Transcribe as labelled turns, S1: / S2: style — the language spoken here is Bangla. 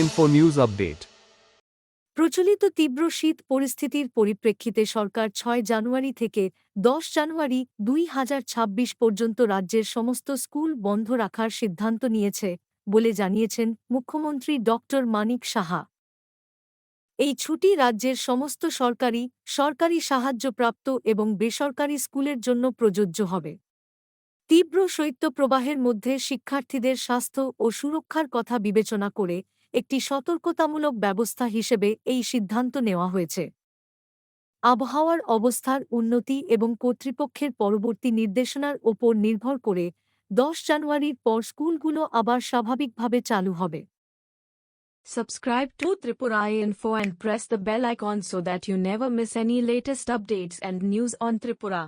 S1: Info news update.
S2: প্রচলিত তীব্র শীত পরিস্থিতির পরিপ্রেক্ষিতে সরকার ৬ জানুয়ারি থেকে ১০ জানুয়ারি ২০২৬ পর্যন্ত রাজ্যের সমস্ত স্কুল বন্ধ রাখার সিদ্ধান্ত নিয়েছে বলে জানিয়েছেন মুখ্যমন্ত্রী ডক্টর মানিক সাহা। এই ছুটি রাজ্যের সমস্ত সরকারি সাহায্যপ্রাপ্ত এবং বেসরকারি স্কুলের জন্য প্রযোজ্য হবে। তীব্র শৈত্যপ্রবাহের মধ্যে শিক্ষার্থীদের স্বাস্থ্য ও সুরক্ষার কথা বিবেচনা করে একটি সতর্কতামূলক ব্যবস্থা হিসেবে এই সিদ্ধান্ত নেওয়া হয়েছে। আবহাওয়ার অবস্থার উন্নতি এবং কর্তৃপক্ষের পরবর্তী নির্দেশনার ওপর নির্ভর করে ১০ জানুয়ারির পর স্কুলগুলো আবার স্বাভাবিকভাবে চালু হবে।
S3: Subscribe to Tripura Info and press the bell icon so that you never miss any latest updates and news on Tripura.